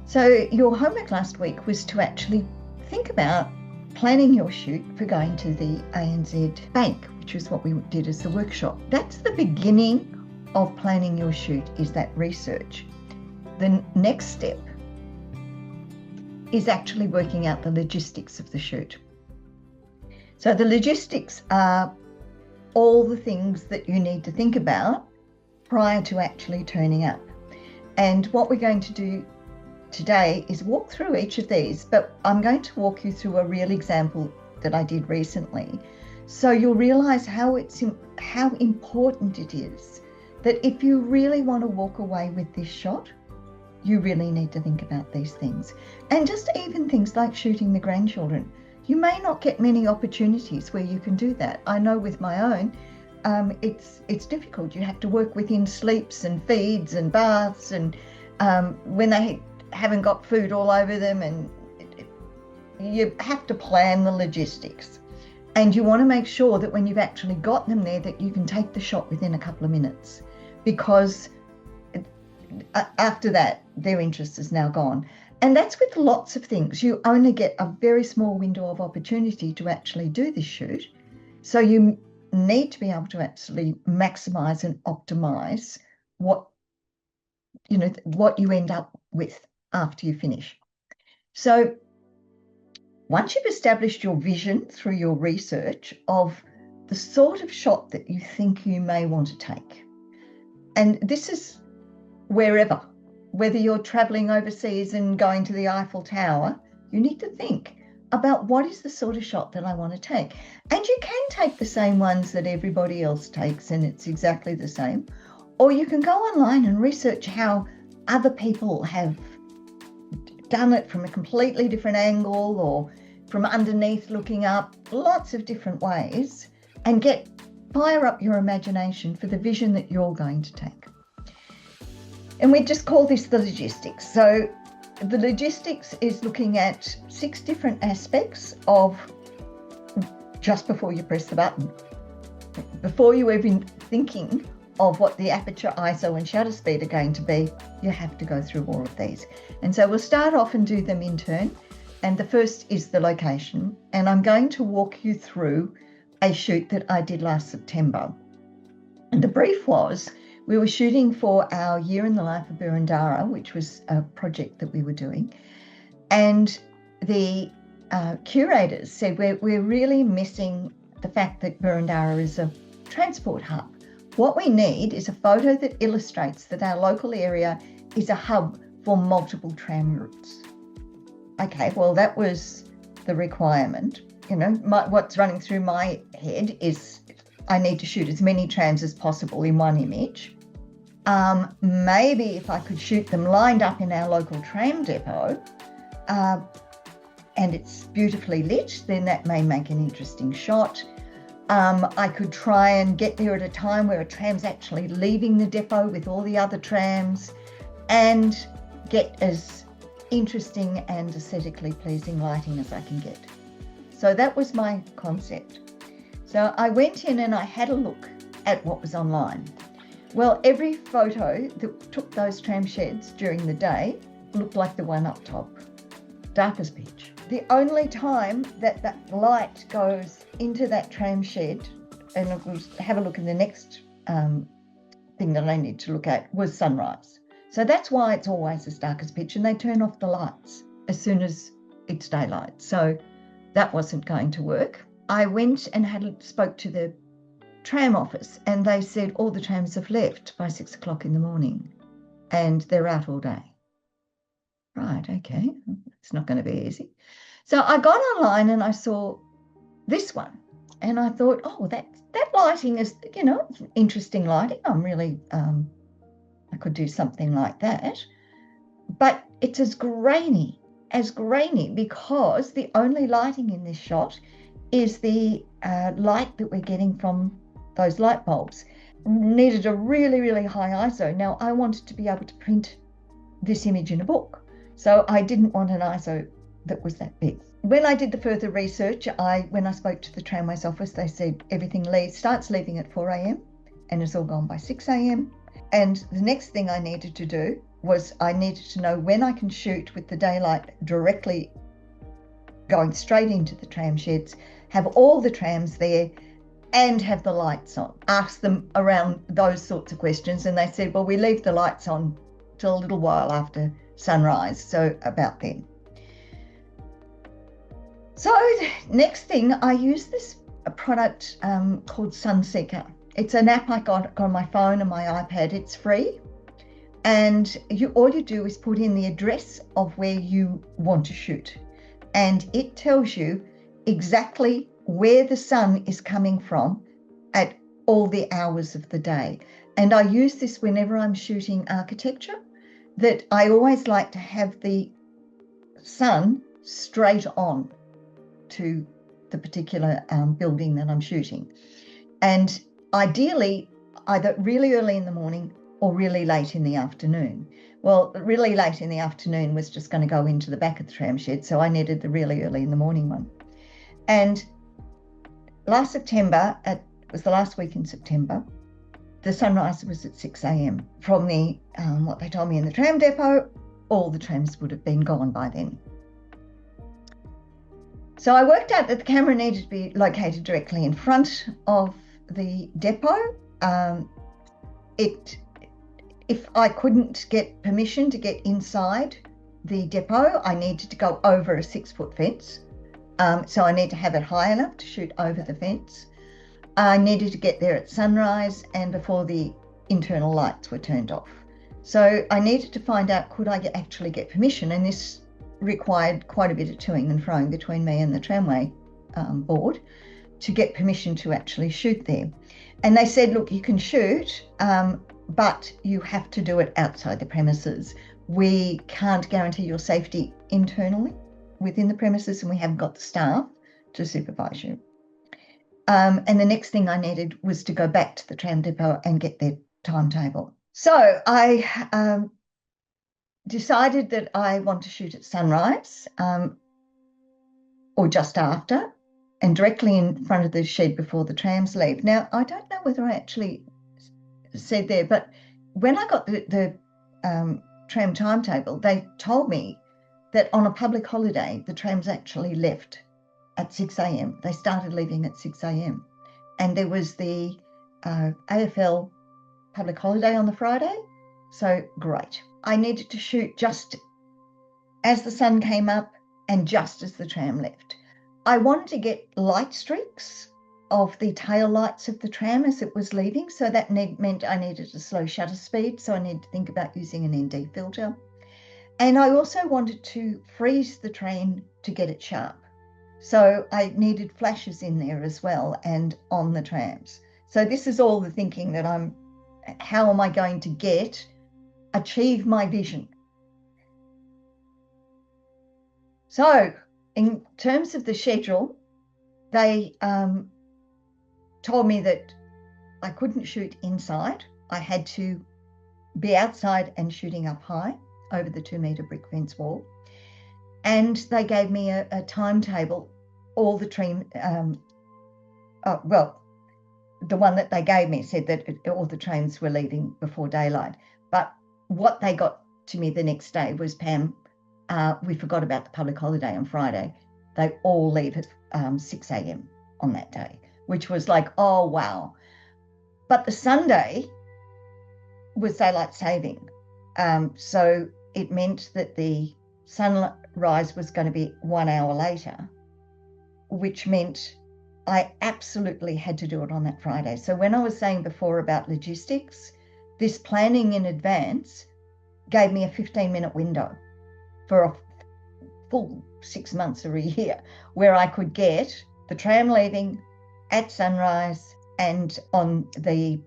So your homework last week was to actually think about planning your shoot for going to the ANZ Bank, which is what we did as the workshop. That's the beginning of planning your shoot, is that research. The next step is actually working out the logistics of the shoot. So the logistics are all the things that you need to think about prior to actually turning up. And what we're going to do today is walk through each of these, but I'm going to walk you through a real example that I did recently. So you'll realize how important it is that if you really want to walk away with this shot, you really need to think about these things. And just even things like shooting the grandchildren. You may not get many opportunities where you can do that. I know with my own, it's difficult. You have to work within sleeps and feeds and baths, and when they haven't got food all over them, and you have to plan the logistics. And you want to make sure that when you've actually got them there, that you can take the shot within a couple of minutes, because after that, their interest is now gone. And that's with lots of things. You only get a very small window of opportunity to actually do this shoot. So you need to be able to actually maximize and optimize what you end up with after you finish. So once you've established your vision through your research of the sort of shot that you think you may want to take, and this is wherever, whether you're traveling overseas and going to the Eiffel Tower, you need to think about what is the sort of shot that I want to take. And you can take the same ones that everybody else takes and it's exactly the same. Or you can go online and research how other people have done it from a completely different angle or from underneath looking up, lots of different ways, and fire up your imagination for the vision that you're going to take. And we just call this the logistics. So the logistics is looking at 6 different aspects of just before you press the button. Before you even thinking of what the aperture, ISO and shutter speed are going to be, you have to go through all of these. And so we'll start off and do them in turn. And the first is the location. And I'm going to walk you through a shoot that I did last September. And the brief was, we were shooting for our Year in the Life of Boroondara, which was a project that we were doing. And the curators said, we're really missing the fact that Boroondara is a transport hub. What we need is a photo that illustrates that our local area is a hub for multiple tram routes. Okay, well, that was the requirement. What's running through my head is I need to shoot as many trams as possible in one image. Maybe if I could shoot them lined up in our local tram depot, and it's beautifully lit, then that may make an interesting shot. I could try and get there at a time where a tram's actually leaving the depot with all the other trams, and get as interesting and aesthetically pleasing lighting as I can get. So that was my concept. So I went in and I had a look at what was online. Well, every photo that took those tram sheds during the day looked like the one up top, dark as pitch. The only time that light goes into that tram shed, and we'll have a look in the next thing that I need to look at, was sunrise. So that's why it's always as dark as pitch, and they turn off the lights as soon as it's daylight. So that wasn't going to work. I went and spoke to the tram office, and they said all the trams have left by 6 o'clock in the morning and they're out all day. Right, okay, it's not going to be easy. So I got online and I saw this one, and I thought, oh, that lighting is, interesting lighting. I'm really, I could do something like that. But it's as grainy because the only lighting in this shot is the light that we're getting from those light bulbs. Needed a really, really high ISO. Now, I wanted to be able to print this image in a book, so I didn't want an ISO that was that big. When I did the further research, when I spoke to the Tramways office, they said everything starts leaving at 4 a.m. and it's all gone by 6 a.m. And the next thing I needed to do was I needed to know when I can shoot with the daylight directly going straight into the tram sheds, have all the trams there, and have the lights on. Asked them around those sorts of questions, and they said, well, we leave the lights on till a little while after sunrise, so about then. So next thing, I use this product called Sunseeker. It's an app I got on my phone and my iPad. It's free, and all you do is put in the address of where you want to shoot, and it tells you exactly where the sun is coming from at all the hours of the day. And I use this whenever I'm shooting architecture, that I always like to have the sun straight on to the particular building that I'm shooting. And ideally, either really early in the morning or really late in the afternoon. Well, really late in the afternoon was just going to go into the back of the tram shed, so I needed the really early in the morning one. And last September, it was the last week in September, the sunrise was at 6 a.m. From the what they told me in the tram depot, all the trams would have been gone by then. So I worked out that the camera needed to be located directly in front of the depot. If I couldn't get permission to get inside the depot, I needed to go over a 6-foot fence. So I need to have it high enough to shoot over the fence. I needed to get there at sunrise and before the internal lights were turned off. So I needed to find out, could I actually get permission? And this required quite a bit of toing and froing between me and the tramway board to get permission to actually shoot there. And they said, look, you can shoot, but you have to do it outside the premises. We can't guarantee your safety internally within the premises, and we haven't got the staff to supervise you. And the next thing I needed was to go back to the tram depot and get their timetable. So I decided that I want to shoot at sunrise or just after, and directly in front of the shed before the trams leave. Now, I don't know whether I actually said there, but when I got the tram timetable, they told me that on a public holiday, the trams actually left at 6 a.m. They started leaving at 6 a.m. And there was the AFL public holiday on the Friday. So great. I needed to shoot just as the sun came up and just as the tram left. I wanted to get light streaks of the tail lights of the tram as it was leaving. So that meant I needed a slow shutter speed. So I needed to think about using an ND filter. And I also wanted to freeze the train to get it sharp. So I needed flashes in there as well and on the trams. So this is all the thinking that how am I going to achieve my vision? So in terms of the schedule, they told me that I couldn't shoot inside. I had to be outside and shooting up high over the 2-meter brick fence wall. And they gave me a timetable, all the the one that they gave me said that all the trains were leaving before daylight. But what they got to me the next day was, Pam, we forgot about the public holiday on Friday. They all leave at 6 a.m. on that day, which was like, oh, wow. But the Sunday was daylight saving. So it meant that the sunrise was going to be 1 hour later, which meant I absolutely had to do it on that Friday. So when I was saying before about logistics, this planning in advance gave me a 15-minute window for a full 6 months or a year where I could get the tram leaving at sunrise and on a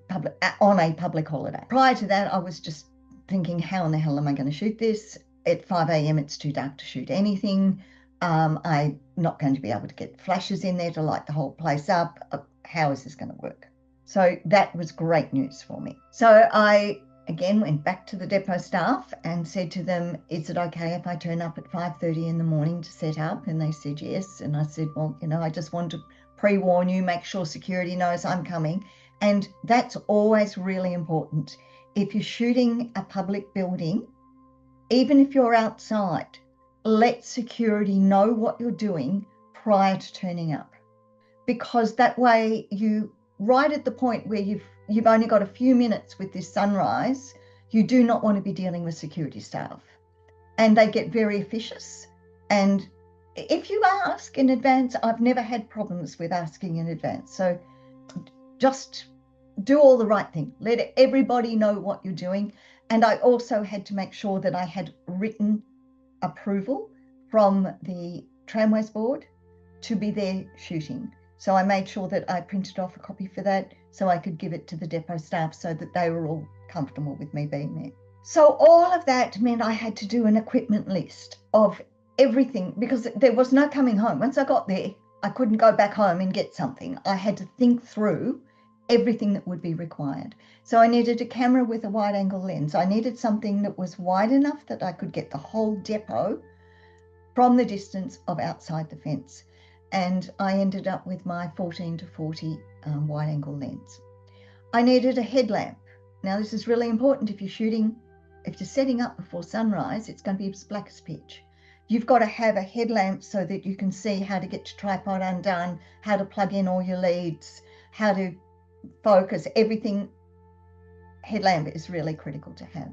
public holiday. Prior to that, I was just thinking, how in the hell am I going to shoot this? At 5 a.m. it's too dark to shoot anything. I'm not going to be able to get flashes in there to light the whole place up. How is this going to work? So that was great news for me. So I again went back to the depot staff and said to them, is it okay if I turn up at 5:30 in the morning to set up? And they said yes. And I said, well, I just want to pre-warn you, make sure security knows I'm coming. And that's always really important. If you're shooting a public building, even if you're outside, let security know what you're doing prior to turning up, because that way you, right at the point where you've only got a few minutes with this sunrise, you do not want to be dealing with security staff, and they get very officious. And if you ask in advance, I've never had problems with asking in advance. So just do all the right thing. Let everybody know what you're doing. And I also had to make sure that I had written approval from the Tramways Board to be there shooting. So I made sure that I printed off a copy for that so I could give it to the depot staff so that they were all comfortable with me being there. So all of that meant I had to do an equipment list of everything, because there was no coming home. Once I got there, I couldn't go back home and get something. I had to think through everything that would be required. So I needed a camera with a wide angle lens. I needed something that was wide enough that I could get the whole depot from the distance of outside the fence. And I ended up with my 14 to 40 wide angle lens. I needed a headlamp. Now this is really important if you're shooting, if you're setting up before sunrise, it's going to be as black as pitch. You've got to have a headlamp so that you can see how to get your tripod undone, how to plug in all your leads, how to focus, everything. Headlamp is really critical to have.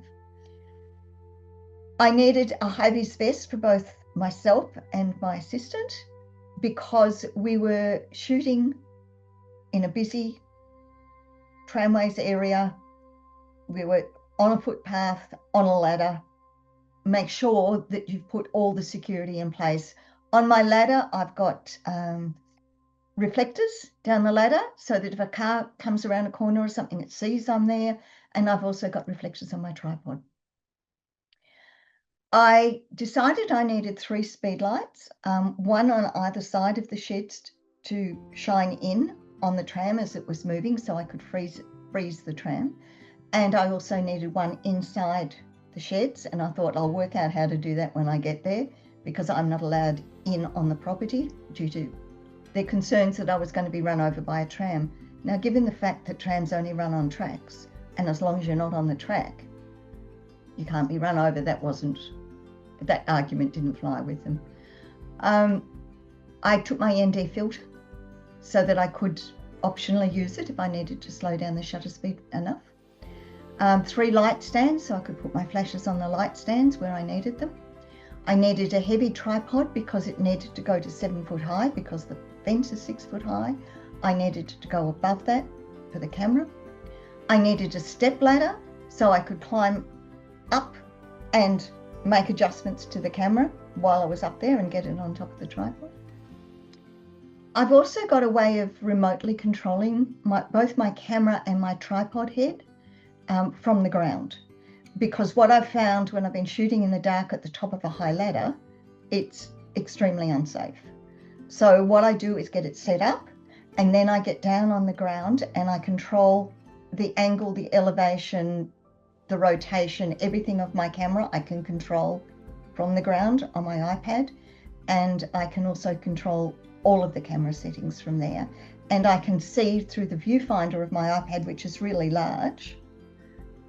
I needed a high-vis vest for both myself and my assistant, because we were shooting in a busy tramways area. We were on a footpath, on a ladder. Make sure that you've put all the security in place. On my ladder, I've got reflectors down the ladder so that if a car comes around a corner or something, it sees I'm there. And I've also got reflectors on my tripod. I decided I needed 3 speed lights, one on either side of the sheds to shine in on the tram as it was moving so I could freeze the tram. And I also needed one inside the sheds, and I thought I'll work out how to do that when I get there, because I'm not allowed in on the property due to their concerns that I was going to be run over by a tram. Now, given the fact that trams only run on tracks, and as long as you're not on the track, you can't be run over, that argument didn't fly with them. I took my ND filter so that I could optionally use it if I needed to slow down the shutter speed enough. 3 light stands so I could put my flashes on the light stands where I needed them. I needed a heavy tripod because it needed to go to 7 foot high because the fence is 6 foot high. I needed to go above that for the camera. I needed a step ladder so I could climb up and make adjustments to the camera while I was up there and get it on top of the tripod. I've also got a way of remotely controlling both my camera and my tripod head from the ground, because what I've found when I've been shooting in the dark at the top of a high ladder, it's extremely unsafe. So what I do is get it set up, and then I get down on the ground and I control the angle, the elevation, the rotation, everything of my camera I can control from the ground on my iPad, and I can also control all of the camera settings from there. And I can see through the viewfinder of my iPad, which is really large,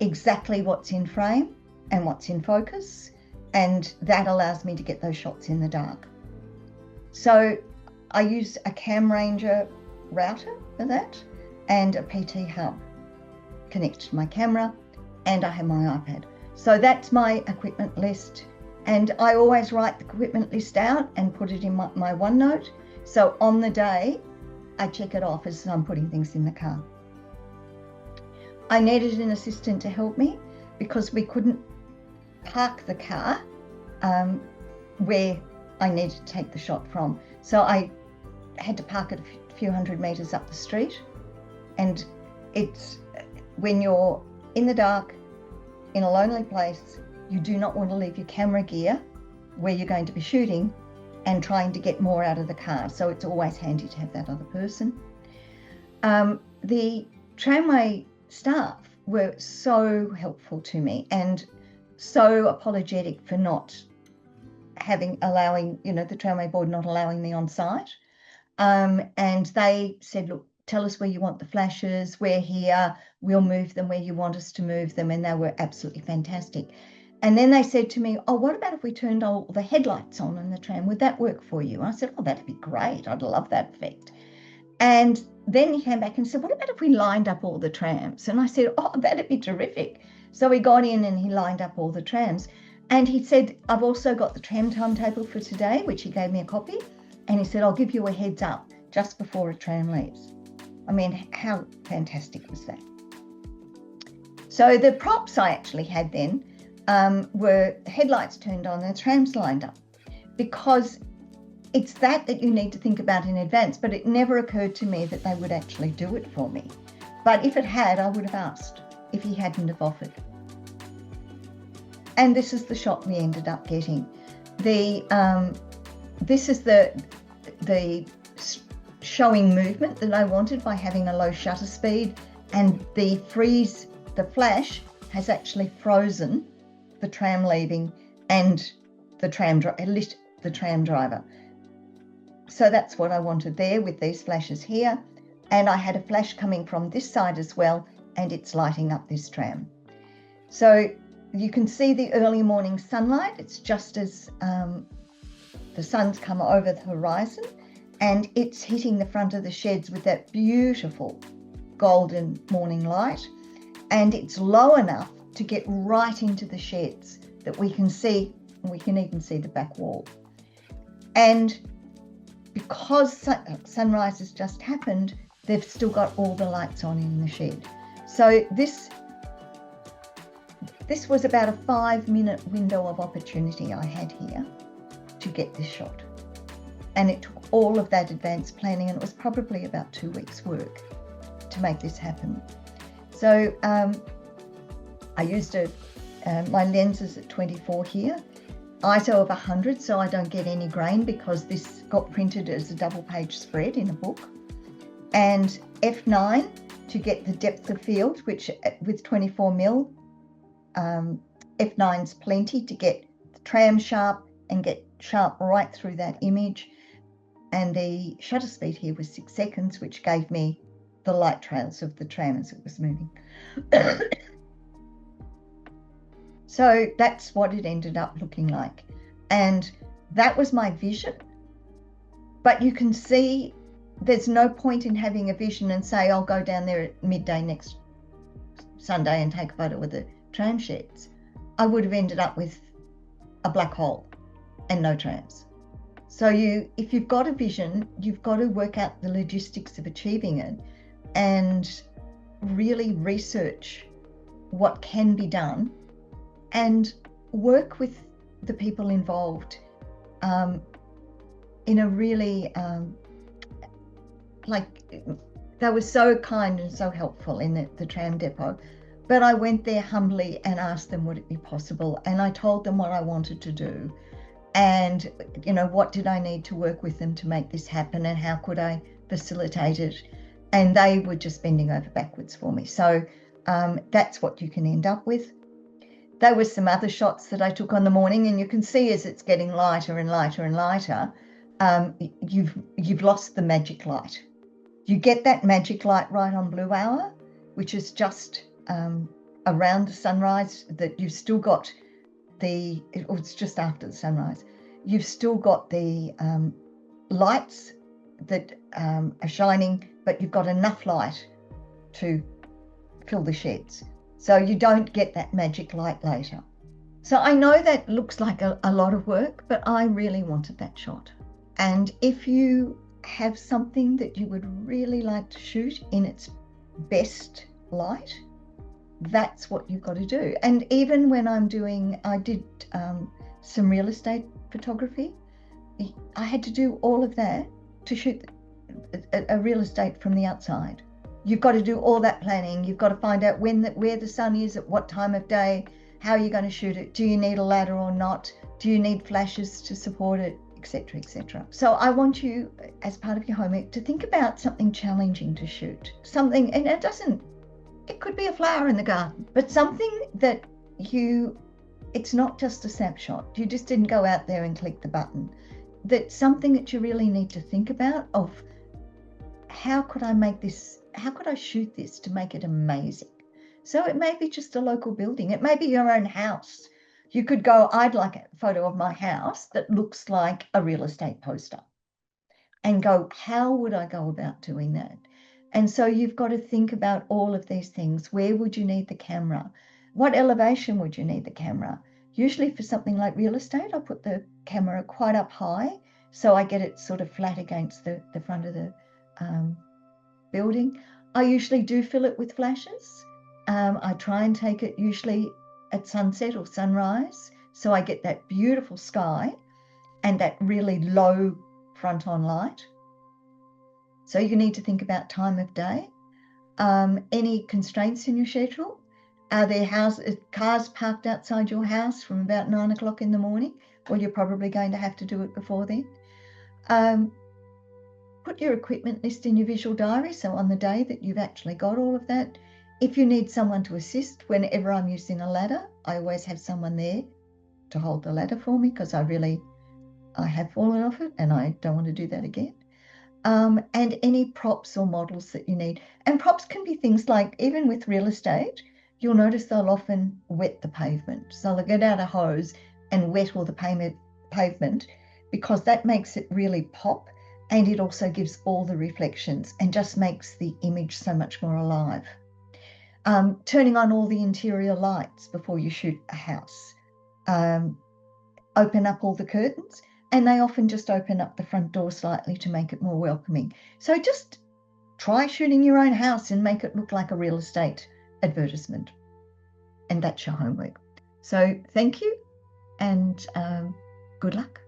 exactly what's in frame and what's in focus, and that allows me to get those shots in the dark. So I use a CamRanger router for that and a PT hub connected to my camera, and I have my iPad. So that's my equipment list, and I always write the equipment list out and put it in my OneNote, so on the day I check it off as I'm putting things in the car. I needed an assistant to help me because we couldn't park the car where I needed to take the shot from. So I had to park it a few hundred meters up the street. And it's when you're in the dark, in a lonely place, you do not want to leave your camera gear where you're going to be shooting and trying to get more out of the car. So it's always handy to have that other person. The tramway staff were so helpful to me and so apologetic for not allowing, the tramway board not allowing me on site. And they said, look, tell us where you want the flashes, we're here, we'll move them where you want us to move them. And they were absolutely fantastic. And then they said to me, oh, what about if we turned all the headlights on in the tram? Would that work for you? And I said, oh, that'd be great. I'd love that effect. And then he came back and said, what about if we lined up all the trams? And I said, oh, that'd be terrific. So he got in and he lined up all the trams. And he said, I've also got the tram timetable for today, which he gave me a copy. And he said, I'll give you a heads up just before a tram leaves. I mean, how fantastic was that? So the props I actually had then were headlights turned on and trams lined up, because it's that you need to think about in advance. But it never occurred to me that they would actually do it for me. But if it had, I would have asked if he hadn't have offered. And this is the shot we ended up getting. This is the showing movement that I wanted by having a low shutter speed, and the flash has actually frozen the tram leaving and the tram driver. So that's what I wanted there with these flashes here. And I had a flash coming from this side as well, and it's lighting up this tram. So you can see the early morning sunlight. It's just as the sun's come over the horizon, and it's hitting the front of the sheds with that beautiful golden morning light. And it's low enough to get right into the sheds that we can even see the back wall. And because sunrise has just happened, they've still got all the lights on in the shed. So this was about a 5-minute window of opportunity I had here to get this shot. And it took all of that advanced planning, and it was probably about 2 weeks' work to make this happen. So I used my lenses at 24 here, ISO of 100, so I don't get any grain, because this got printed as a double-page spread in a book, and f9 to get the depth of field, which with 24mm, f9's plenty to get the tram sharp and get sharp right through that image. And the shutter speed here was 6 seconds, which gave me the light trails of the tram as it was moving. So that's what it ended up looking like. And that was my vision. But you can see there's no point in having a vision and say, I'll go down there at midday next Sunday and take a photo with the tram sheds. I would have ended up with a black hole and no trams. So if you've got a vision, you've got to work out the logistics of achieving it and really research what can be done and work with the people involved in a really, they were so kind and so helpful in the tram depot. But I went there humbly and asked them, would it be possible? And I told them what I wanted to do. And, what did I need to work with them to make this happen, and how could I facilitate it? And they were just bending over backwards for me. So that's what you can end up with. There were some other shots that I took on the morning, and you can see as it's getting lighter and lighter and lighter, you've lost the magic light. You get that magic light right on blue hour, which is just around the sunrise, that you've still got it's just after the sunrise. You've still got the lights that are shining, but you've got enough light to fill the sheds. So you don't get that magic light later. So I know that looks like a lot of work, but I really wanted that shot. And if you have something that you would really like to shoot in its best light, that's what you've got to do. And even when I did some real estate photography, I had to do all of that to shoot a real estate from the outside. You've got to do all that planning. You've got to find out where the sun is, at what time of day, how you're going to shoot it. Do you need a ladder or not? Do you need flashes to support it, etc., etc. So I want you, as part of your homework, to think about something challenging to shoot. Something, and it could be a flower in the garden, but something that it's not just a snapshot. You just didn't go out there and click the button. That's something that you really need to think about of, how could I shoot this to make it amazing? So it may be just a local building. It may be your own house You could go, I'd like a photo of my house that looks like a real estate poster, and go, how would I go about doing that? And so you've got to think about all of these things. Where would you need the camera? What elevation would you need the camera? Usually for something like real estate, I put the camera quite up high, so I get it sort of flat against the front of the building. I usually do fill it with flashes. I try and take it usually at sunset or sunrise, so I get that beautiful sky and that really low front-on light. So you need to think about time of day. Any constraints in your schedule? Are there cars parked outside your house from about 9 o'clock in the morning? Well, you're probably going to have to do it before then. Put your equipment list in your visual diary, so on the day that you've actually got all of that. If you need someone to assist, whenever I'm using a ladder, I always have someone there to hold the ladder for me, because I have fallen off it and I don't want to do that again. And any props or models that you need. And props can be things like, even with real estate, you'll notice they'll often wet the pavement. So they'll get out a hose and wet all the pavement, because that makes it really pop, and it also gives all the reflections and just makes the image so much more alive. Turning on all the interior lights before you shoot a house. Open up all the curtains, and they often just open up the front door slightly to make it more welcoming. So just try shooting your own house and make it look like a real estate advertisement. And that's your homework. So thank you, and good luck.